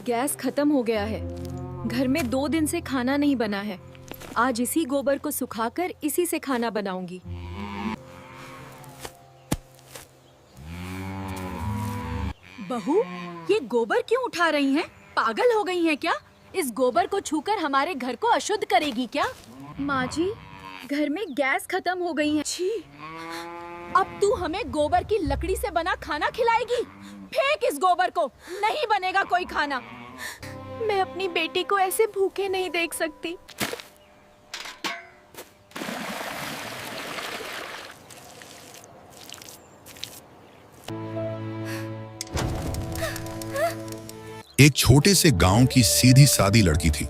Gas खत्म हो गया है। घर में 2 दिन से खाना नहीं बना है। आज इसी गोबर को सुखाकर इसी से खाना बनाऊंगी। बहू, ये गोबर क्यों उठा रही हैं? पागल हो गई हैं क्या? इस गोबर को छूकर हमारे घर को अशुद्ध करेगी क्या? माँ जी, घर में गैस खत्म हो गई है। छी! अब तू हमें गोबर की लकड़ी से बना खाना खिलाएगी? फेंक इस गोबर को, नहीं बनेगा कोई खाना। मैं अपनी बेटी को ऐसे भूखे नहीं देख सकती। एक छोटे से गांव की सीधी सादी लड़की थी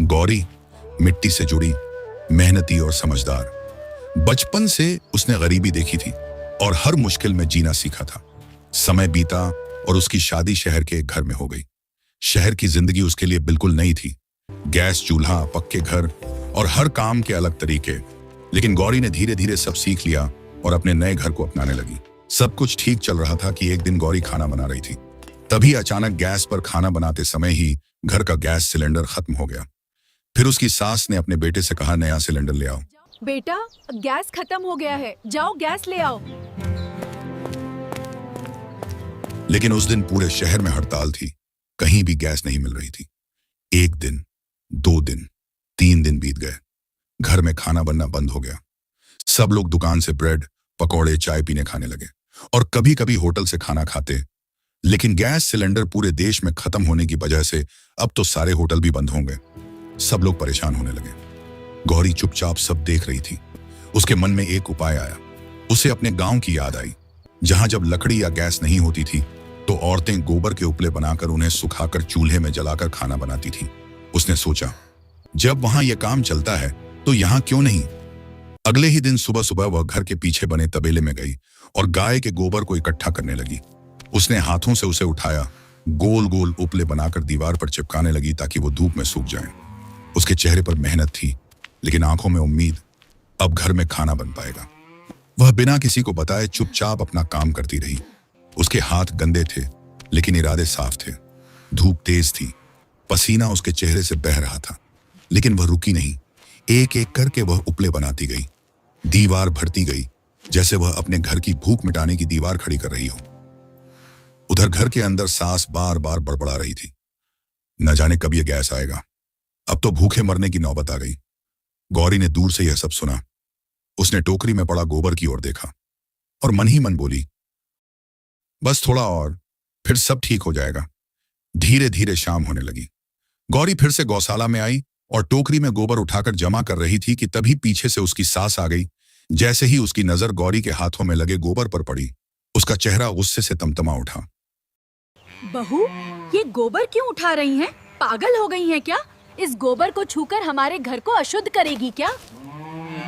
गौरी। मिट्टी से जुड़ी, मेहनती और समझदार। बचपन से उसने गरीबी देखी थी और हर मुश्किल में जीना सीखा था। समय बीता और उसकी शादी शहर के एक घर में हो गई। शहर की जिंदगी उसके लिए बिल्कुल नई थी। गैस चूल्हा, पक्के घर और हर काम के अलग तरीके। लेकिन गौरी ने धीरे धीरे सब सीख लिया और अपने नए घर को अपनाने लगी। सब कुछ ठीक चल रहा था कि एक दिन गौरी खाना बना रही थी। तभी अचानक गैस पर खाना बनाते समय ही घर का गैस सिलेंडर खत्म हो गया। फिर उसकी सास ने अपने बेटे से कहा, नया सिलेंडर ले आओ। बेटा, गैस खत्म हो गया है, जाओ गैस ले आओ। लेकिन उस दिन पूरे शहर में हड़ताल थी। कहीं भी गैस नहीं मिल रही थी। 1 दिन, 2 दिन, 3 दिन बीत गए। घर में खाना बनना बंद हो गया। सब लोग दुकान से ब्रेड, पकौड़े, चाय पीने खाने लगे और कभी कभी होटल से खाना खाते। लेकिन गैस सिलेंडर पूरे देश में खत्म होने की वजह से अब तो सारे होटल भी बंद होंगे। सब लोग परेशान होने लगे। गौरी चुपचाप सब देख रही थी। उसके मन में एक उपाय आया। उसे अपने गांव की याद आई, जहां जब लकड़ी या गैस नहीं होती थी तो औरतें गोबर के उपले बनाकर उन्हें सुखाकर चूल्हे में जलाकर खाना बनाती थी। उसने सोचा, जब वहां यह काम चलता है तो यहां क्यों नहीं। अगले ही दिन सुबह सुबह वह घर के पीछे बने तबेले में गई और गाय के गोबर को इकट्ठा करने लगी। उसने हाथों से उसे उठाया, गोल गोल उपले बनाकर दीवार पर चिपकाने लगी ताकि वो धूप में सूख जाए। उसके चेहरे पर मेहनत थी, लेकिन आंखों में उम्मीद। अब घर में खाना बन पाएगा। वह बिना किसी को बताए चुपचाप अपना काम करती रही। उसके हाथ गंदे थे, लेकिन इरादे साफ थे। धूप तेज थी, पसीना उसके चेहरे से बह रहा था, लेकिन वह रुकी नहीं। एक एक करके वह उपले बनाती गई, दीवार भरती गई, जैसे वह अपने घर की भूख मिटाने की दीवार खड़ी कर रही हो। उधर घर के अंदर सास बार बार बड़बड़ा रही थी, न जाने कब यह गैस आएगा। अब तो भूखे मरने की नौबत आ गई। गौरी ने दूर से यह सब सुना। उसने टोकरी में पड़ा गोबर की ओर देखा और मन ही मन बोली, बस थोड़ा और, फिर सब ठीक हो जाएगा। धीरे धीरे शाम होने लगी। गौरी फिर से गौशाला में आई और टोकरी में गोबर उठाकर जमा कर रही थी कि तभी पीछे से उसकी सास आ गई। जैसे ही उसकी नजर गौरी के हाथों में लगे गोबर पर पड़ी, उसका चेहरा गुस्से से तमतमा उठा। बहू, ये गोबर क्यों उठा रही हैं? पागल हो गई हैं क्या? इस गोबर को छूकर हमारे घर को अशुद्ध करेगी क्या?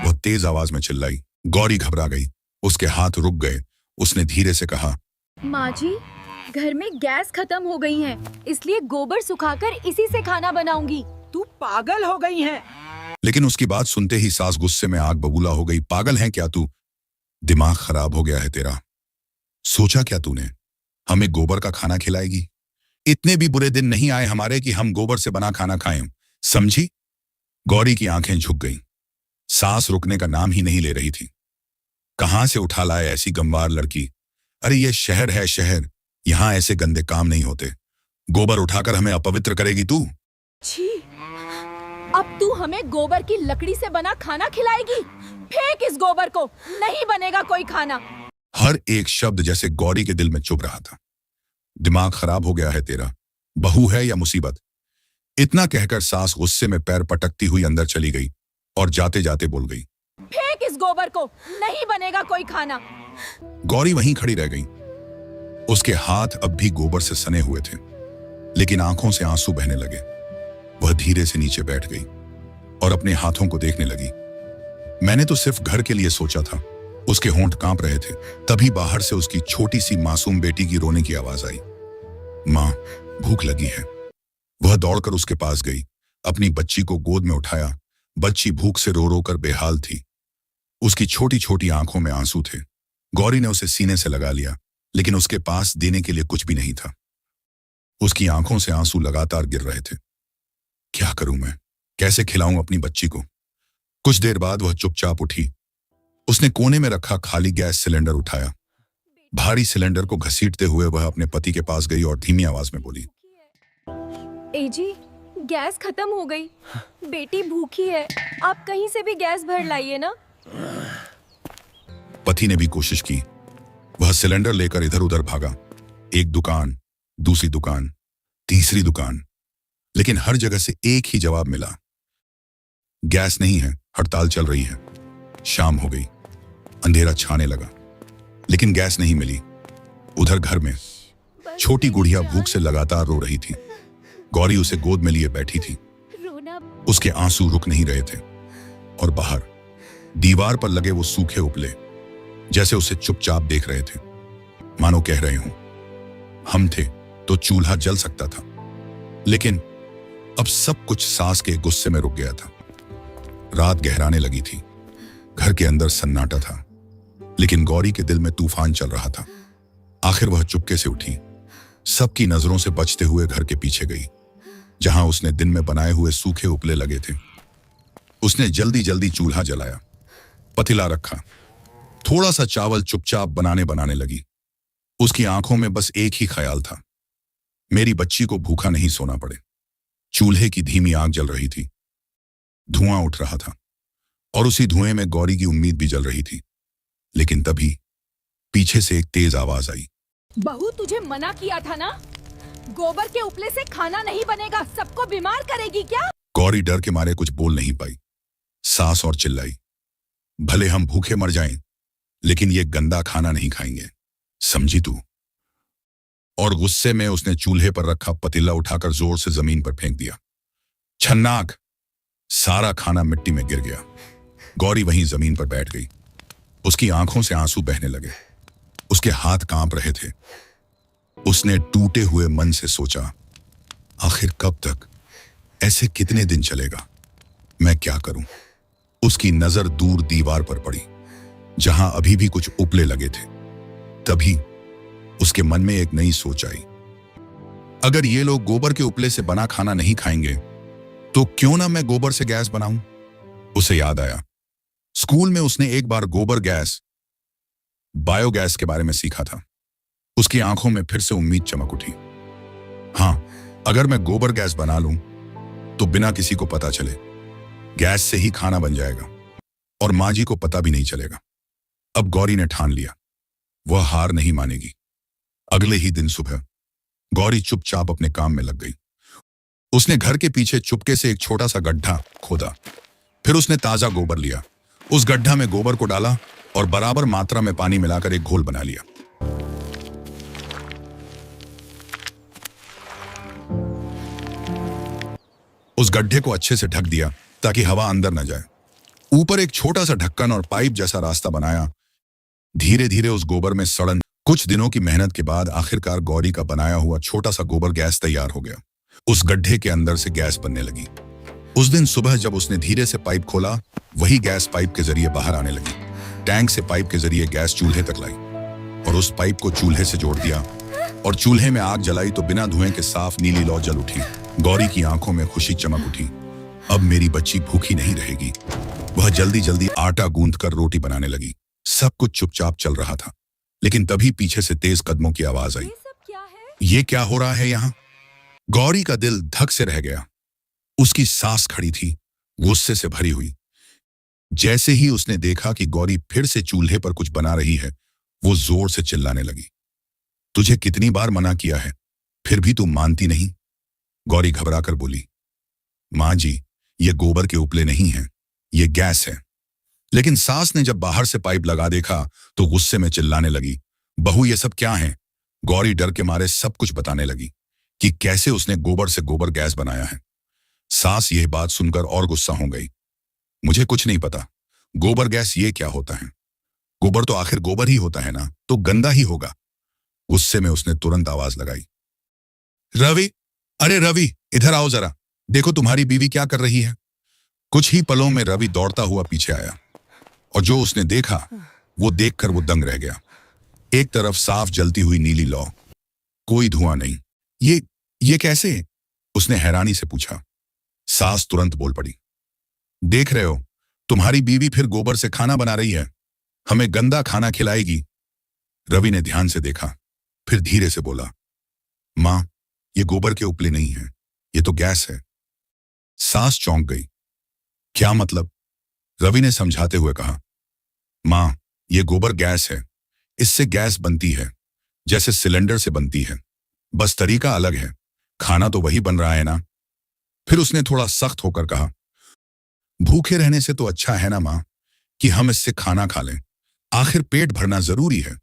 वह तेज आवाज में चिल्लाई। गौरी घबरा गई, उसके हाथ रुक गए। उसने धीरे से कहा, माँ जी, घर में गैस खत्म हो गई है, इसलिए गोबर सुखाकर इसी से खाना बनाऊंगी। तू पागल हो गई है। लेकिन उसकी बात सुनते ही सास गुस्से में आग बबूला हो गई। पागल है क्या तू? दिमाग खराब हो गया है तेरा? सोचा क्या तूने, हमें गोबर का खाना खिलाएगी? इतने भी बुरे दिन नहीं आए हमारे कि हम गोबर से बना खाना खाएं, समझी? गौरी की आंखें झुक गईं। सांस रुकने का नाम ही नहीं ले रही थी। कहां से उठा लाए ऐसी गंवार लड़की? अरे ये शहर है शहर, यहां ऐसे गंदे काम नहीं होते। गोबर उठाकर हमें अपवित्र करेगी तू? छी! अब तू हमें गोबर की लकड़ी से बना खाना खिलाएगी? फेंक इस गोबर को, नहीं बनेगा कोई खाना। हर एक शब्द जैसे गौरी के दिल में चुभ रहा था। दिमाग खराब हो गया है तेरा? बहू है या मुसीबत? इतना कहकर सास गुस्से में पैर पटकती हुई अंदर चली गई और जाते जाते बोल गई, फेंक इस गोबर को, नहीं बनेगा कोई खाना। गौरी वहीं खड़ी रह गई। उसके हाथ अब भी गोबर से सने हुए थे, लेकिन आंखों से आंसू बहने लगे। वह धीरे से नीचे बैठ गई और अपने हाथों को देखने लगी। मैंने तो सिर्फ घर के लिए सोचा था। उसके होंठ कांप रहे थे। तभी बाहर से उसकी छोटी सी मासूम बेटी की रोने की आवाज आई। माँ, भूख लगी है। वह दौड़कर उसके पास गई, अपनी बच्ची को गोद में उठाया। बच्ची भूख से रो रो कर बेहाल थी। उसकी छोटी छोटी आंखों में आंसू थे। गौरी ने उसे सीने से लगा लिया, लेकिन उसके पास देने के लिए कुछ भी नहीं था। उसकी आंखों से आंसू लगातार गिर रहे थे। क्या करूं मैं, कैसे खिलाऊं अपनी बच्ची को? कुछ देर बाद वह चुपचाप उठी। उसने कोने में रखा खाली गैस सिलेंडर उठाया। भारी सिलेंडर को घसीटते हुए वह अपने पति के पास गई और धीमी आवाज में बोली, ए जी, गैस खत्म हो गई। बेटी भूखी है, आप कहीं से भी गैस भर लाइए ना। पति ने भी कोशिश की। वह सिलेंडर लेकर इधर उधर भागा, एक दुकान, दूसरी दुकान, तीसरी दुकान, लेकिन हर जगह से एक ही जवाब मिला, गैस नहीं है, हड़ताल चल रही है। शाम हो गई, अंधेरा छाने लगा, लेकिन गैस नहीं मिली। उधर घर में छोटी गुड़िया भूख से लगातार रो रही थी। गौरी उसे गोद में लिए बैठी थी। उसके आंसू रुक नहीं रहे थे और बाहर दीवार पर लगे वो सूखे उपले जैसे उसे चुपचाप देख रहे थे, मानो कह रहे हों, हम थे तो चूल्हा जल सकता था। लेकिन अब सब कुछ सास के गुस्से में रुक गया था। रात गहराने लगी थी। घर के अंदर सन्नाटा था, लेकिन गौरी के दिल में तूफान चल रहा था। आखिर वह चुपके से उठी, सबकी नजरों से बचते हुए घर के पीछे गई, जहां उसने दिन में बनाए हुए सूखे उपले लगे थे। उसने जल्दी जल्दी चूल्हा जलाया, पतीला रखा, थोड़ा सा चावल चुपचाप बनाने लगी। उसकी आंखों में बस एक ही ख्याल था, मेरी बच्ची को भूखा नहीं सोना पड़े। चूल्हे की धीमी आग जल रही थी, धुआं उठ रहा था और उसी धुएं में गौरी की उम्मीद भी जल रही थी। लेकिन तभी पीछे से एक तेज आवाज आई, बहू, तुझे मना किया था ना, गोबर के उपले से खाना नहीं बनेगा, सबको बीमार करेगी क्या? गौरी डर के मारे कुछ बोल नहीं पाई। सास और चिल्लाई, भले हम भूखे मर जाएं, लेकिन ये गंदा खाना नहीं खाएंगे, समझी तू? और गुस्से में उसने चूल्हे पर रखा पतीला उठाकर जोर से जमीन पर फेंक दिया। छन्नाक, सारा खाना मिट्टी में गिर गया। गौरी वहीं जमीन पर बैठ गई। उसकी आंखों से आंसू बहने लगे, उसके हाथ कांप रहे थे। उसने टूटे हुए मन से सोचा, आखिर कब तक, ऐसे कितने दिन चलेगा, मैं क्या करूं? उसकी नजर दूर दीवार पर पड़ी, जहां अभी भी कुछ उपले लगे थे। तभी उसके मन में एक नई सोच आई, अगर ये लोग गोबर के उपले से बना खाना नहीं खाएंगे, तो क्यों ना मैं गोबर से गैस बनाऊं? उसे याद आया, स्कूल में उसने एक बार गोबर गैस, बायोगैस के बारे में सीखा था। उसकी आंखों में फिर से उम्मीद चमक उठी। हां, अगर मैं गोबर गैस बना लूं, तो बिना किसी को पता चले गैस से ही खाना बन जाएगा और माँ जी को पता भी नहीं चलेगा। अब गौरी ने ठान लिया, वह हार नहीं मानेगी। अगले ही दिन सुबह गौरी चुपचाप अपने काम में लग गई। उसने घर के पीछे चुपके से एक छोटा सा गड्ढा खोदा। फिर उसने ताजा गोबर लिया, उस गड्ढा में गोबर को डाला और बराबर मात्रा में पानी मिलाकर एक घोल बना लिया। उस गड्ढे को अच्छे से ढक दिया ताकि हवा अंदर न जाए। ऊपर एक छोटा सा ढक्कन और पाइप जैसा रास्ता बनाया। धीरे धीरे उस गोबर में सड़न। कुछ दिनों की मेहनत के बाद आखिरकार गौरी का बनाया हुआ छोटा सा गोबर गैस तैयार हो गया। उस गड्ढे के अंदर से गैस बनने लगी। उस दिन सुबह जब उसने धीरे से पाइप खोला, वही गैस पाइप के जरिए बाहर आने लगी। टैंक से पाइप के जरिए गैस चूल्हे तक लाई और उस पाइप को चूल्हे से जोड़ दिया और चूल्हे में आग जलाई तो बिना धुएं के साफ नीली लौ जल उठी। गौरी की आंखों में खुशी चमक उठी, अब मेरी बच्ची भूखी नहीं रहेगी। वह जल्दी जल्दी आटा गूंथकर रोटी बनाने लगी। सब कुछ चुपचाप चल रहा था, लेकिन तभी पीछे से तेज कदमों की आवाज आई। ये सब क्या है? ये क्या हो रहा है यहाँ? गौरी का दिल धक से रह गया। उसकी सास खड़ी थी, गुस्से से भरी हुई। जैसे ही उसने देखा कि गौरी फिर से चूल्हे पर कुछ बना रही है, वो जोर से चिल्लाने लगी, तुझे कितनी बार मना किया है, फिर भी तू मानती नहीं? गौरी घबराकर बोली, माँ जी, ये गोबर के उपले नहीं हैं, ये गैस है। लेकिन सास ने जब बाहर से पाइप लगा देखा तो गुस्से में चिल्लाने लगी, बहू ये सब क्या है? गौरी डर के मारे सब कुछ बताने लगी कि कैसे उसने गोबर से गोबर गैस बनाया है। सास यह बात सुनकर और गुस्सा हो गई, मुझे कुछ नहीं पता, गोबर गैस ये क्या होता है? गोबर तो आखिर गोबर ही होता है ना, तो गंदा ही होगा। गुस्से में उसने तुरंत आवाज लगाई, रवि, अरे रवि, इधर आओ जरा, देखो तुम्हारी बीवी क्या कर रही है। कुछ ही पलों में रवि दौड़ता हुआ पीछे आया और जो उसने देखा वो देखकर वो दंग रह गया। एक तरफ साफ जलती हुई नीली लौ, कोई धुआं नहीं। ये कैसे? उसने हैरानी से पूछा। सास तुरंत बोल पड़ी, देख रहे हो, तुम्हारी बीवी फिर गोबर से खाना बना रही है, हमें गंदा खाना खिलाएगी। रवि ने ध्यान से देखा, फिर धीरे से बोला, मां, ये गोबर के उपले नहीं है, ये तो गैस है। सास चौंक गई। क्या मतलब? रवि ने समझाते हुए कहा, मां, ये गोबर गैस है, इससे गैस बनती है, जैसे सिलेंडर से बनती है, बस तरीका अलग है, खाना तो वही बन रहा है ना। फिर उसने थोड़ा सख्त होकर कहा, भूखे रहने से तो अच्छा है ना मां, कि हम इससे खाना खा लें, आखिर पेट भरना जरूरी है।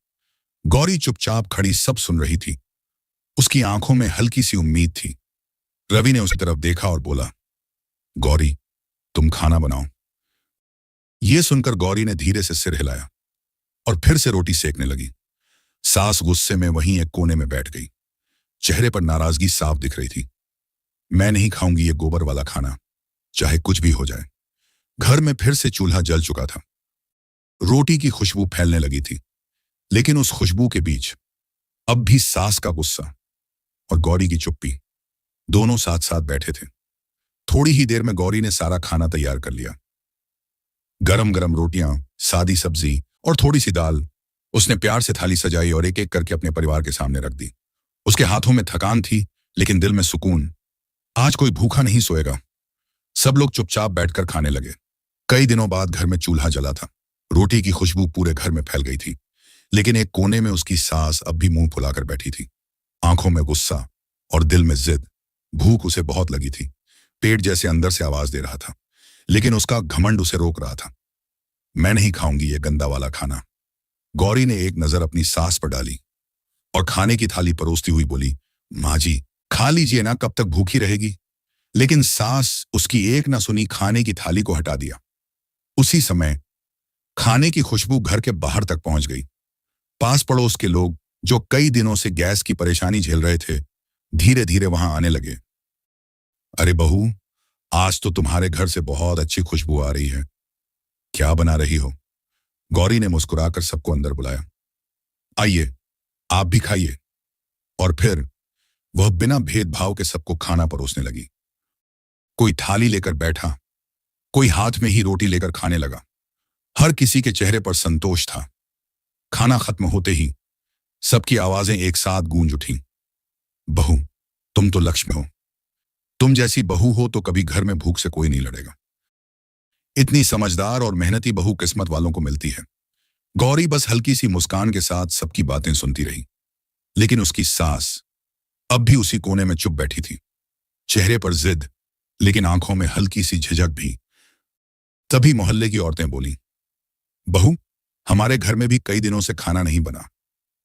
गौरी चुपचाप खड़ी सब सुन रही थी। उसकी आंखों में हल्की सी उम्मीद थी। रवि ने उसकी तरफ देखा और बोला, गौरी, तुम खाना बनाओ। यह सुनकर गौरी ने धीरे से सिर हिलाया और फिर से रोटी सेकने लगी। सास गुस्से में वहीं एक कोने में बैठ गई। चेहरे पर नाराजगी साफ दिख रही थी। मैं नहीं खाऊंगी ये गोबर वाला खाना, चाहे कुछ भी हो जाए। घर में फिर से चूल्हा जल चुका था। रोटी की खुशबू फैलने लगी थी, लेकिन उस खुशबू के बीच अब भी सास का गुस्सा और गौरी की चुप्पी, दोनों साथ साथ बैठे थे। थोड़ी ही देर में गौरी ने सारा खाना तैयार कर लिया। गरम गरम रोटियां, सादी सब्जी और थोड़ी सी दाल। उसने प्यार से थाली सजाई और एक एक करके अपने परिवार के सामने रख दी। उसके हाथों में थकान थी, लेकिन दिल में सुकून। आज कोई भूखा नहीं सोएगा। सब लोग चुपचाप बैठकर खाने लगे। कई दिनों बाद घर में चूल्हा जला था। रोटी की खुशबू पूरे घर में फैल गई थी, लेकिन एक कोने में उसकी सास अब भी मुंह फुलाकर बैठी थी। आंखों में गुस्सा और दिल में जिद। भूख उसे बहुत लगी थी। पेट जैसे अंदर से आवाज दे रहा था, लेकिन उसका घमंड उसे रोक रहा था। मैं नहीं खाऊंगी ये गंदा वाला खाना। गौरी ने एक नजर अपनी सास पर डाली और खाने की थाली परोसती हुई बोली, माँ जी, खा लीजिए ना, कब तक भूखी रहेगी। लेकिन सास उसकी एक ना सुनी, खाने की थाली को हटा दिया। उसी समय खाने की खुशबू घर के बाहर तक पहुंच गई। पास पड़ोस के लोग, जो कई दिनों से गैस की परेशानी झेल रहे थे, धीरे धीरे वहां आने लगे। अरे बहू, आज तो तुम्हारे घर से बहुत अच्छी खुशबू आ रही है, क्या बना रही हो? गौरी ने मुस्कुराकर सबको अंदर बुलाया। आइए, आप भी खाइए। और फिर वह बिना भेदभाव के सबको खाना परोसने लगी। कोई थाली लेकर बैठा, कोई हाथ में ही रोटी लेकर खाने लगा। हर किसी के चेहरे पर संतोष था। खाना खत्म होते ही सबकी आवाजें एक साथ गूंज उठी। बहू, तुम तो लक्ष्मी हो। तुम जैसी बहू हो तो कभी घर में भूख से कोई नहीं लड़ेगा। इतनी समझदार और मेहनती बहू किस्मत वालों को मिलती है। गौरी बस हल्की सी मुस्कान के साथ सबकी बातें सुनती रही, लेकिन उसकी सास अब भी उसी कोने में चुप बैठी थी। चेहरे पर जिद, लेकिन आंखों में हल्की सी झिझक भी। तभी मोहल्ले की औरतें बोली, बहू, हमारे घर में भी कई दिनों से खाना नहीं बना,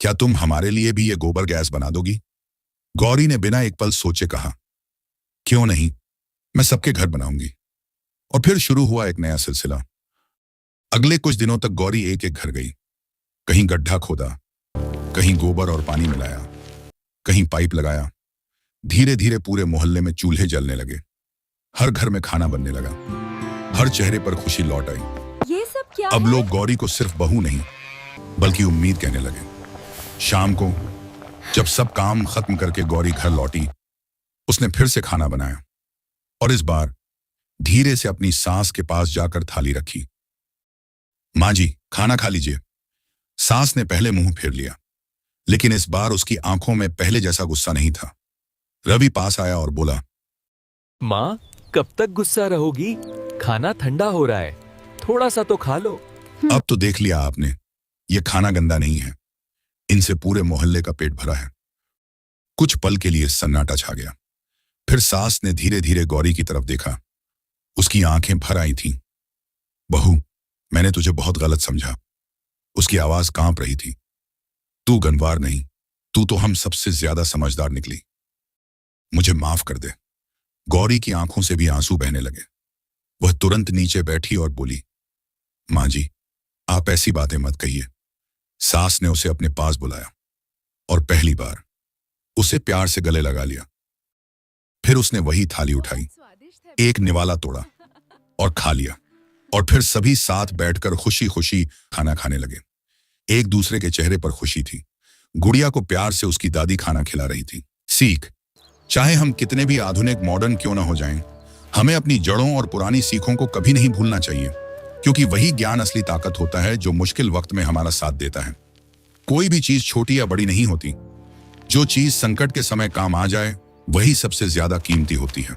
क्या तुम हमारे लिए भी ये गोबर गैस बना दोगी? गौरी ने बिना एक पल सोचे कहा, क्यों नहीं, मैं सबके घर बनाऊंगी। और फिर शुरू हुआ एक नया सिलसिला। अगले कुछ दिनों तक गौरी एक एक घर गई। कहीं गड्ढा खोदा, कहीं गोबर और पानी मिलाया, कहीं पाइप लगाया। धीरे धीरे पूरे मोहल्ले में चूल्हे जलने लगे। हर घर में खाना बनने लगा। हर चेहरे पर खुशी लौट आई। ये सब क्या अब है? लोग गौरी को सिर्फ बहू नहीं, बल्कि उम्मीद कहने लगे। शाम को जब सब काम खत्म करके गौरी घर लौटी, उसने फिर से खाना बनाया और इस बार धीरे से अपनी सास के पास जाकर थाली रखी। माँ जी, खाना खा लीजिए। सास ने पहले मुंह फेर लिया, लेकिन इस बार उसकी आंखों में पहले जैसा गुस्सा नहीं था। रवि पास आया और बोला, माँ, कब तक गुस्सा रहोगी? खाना ठंडा हो रहा है, थोड़ा सा तो खा लो। अब तो देख लिया आपने, ये खाना गंदा नहीं है, इनसे पूरे मोहल्ले का पेट भरा है। कुछ पल के लिए सन्नाटा छा गया। फिर सास ने धीरे धीरे गौरी की तरफ देखा। उसकी आंखें भर आई थीं। बहू, मैंने तुझे बहुत गलत समझा। उसकी आवाज कांप रही थी। तू गनवार नहीं, तू तो हम सबसे ज्यादा समझदार निकली। मुझे माफ कर दे। गौरी की आंखों से भी आंसू बहने लगे। वह तुरंत नीचे बैठी और बोली, माँ जी, आप ऐसी बातें मत कहिए। सास ने उसे अपने पास बुलाया और पहली बार उसे प्यार से गले लगा लिया। फिर उसने वही थाली उठाई, एक निवाला तोड़ा और खा लिया। और फिर सभी साथ बैठकर खुशी खुशी खाना खाने लगे। एक दूसरे के चेहरे पर खुशी थी। गुड़िया को प्यार से उसकी दादी खाना खिला रही थी। सीख, चाहे हम कितने भी आधुनिक मॉडर्न क्यों ना हो जाएं, हमें अपनी जड़ों और पुरानी सीखों को कभी नहीं भूलना चाहिए, क्योंकि वही ज्ञान असली ताकत होता है जो मुश्किल वक्त में हमारा साथ देता है। कोई भी चीज छोटी या बड़ी नहीं होती, जो चीज संकट के समय काम आ जाए वही सबसे ज्यादा कीमती होती है।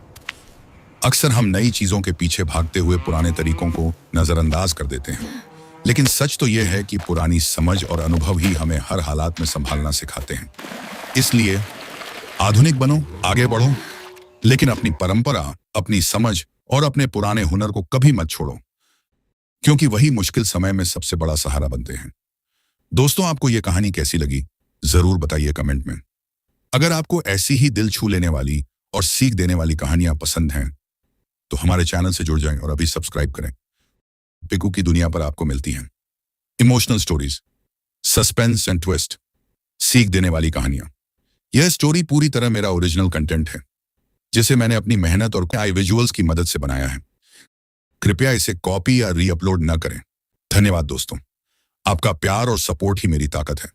अक्सर हम नई चीजों के पीछे भागते हुए पुराने तरीकों को नजरअंदाज कर देते हैं, लेकिन सच तो यह है कि पुरानी समझ और अनुभव ही हमें हर हालात में संभालना सिखाते हैं। इसलिए आधुनिक बनो, आगे बढ़ो, लेकिन अपनी परंपरा, अपनी समझ और अपने पुराने हुनर को कभी मत छोड़ो, क्योंकि वही मुश्किल समय में सबसे बड़ा सहारा बनते हैं। दोस्तों, आपको यह कहानी कैसी लगी जरूर बताइए कमेंट में। अगर आपको ऐसी ही दिल छू लेने वाली और सीख देने वाली कहानियां पसंद हैं तो हमारे चैनल से जुड़ जाएं और अभी सब्सक्राइब करें। पिकू की दुनिया पर आपको मिलती हैं emotional stories, suspense and twist, सीख देने वाली कहानियां। यह स्टोरी पूरी तरह मेरा ओरिजिनल कंटेंट है, जिसे मैंने अपनी मेहनत और आई विजुअल्स की मदद से बनाया है। कृपया इसे कॉपी या री अपलोड न करें। धन्यवाद दोस्तों, आपका प्यार और सपोर्ट ही मेरी ताकत है।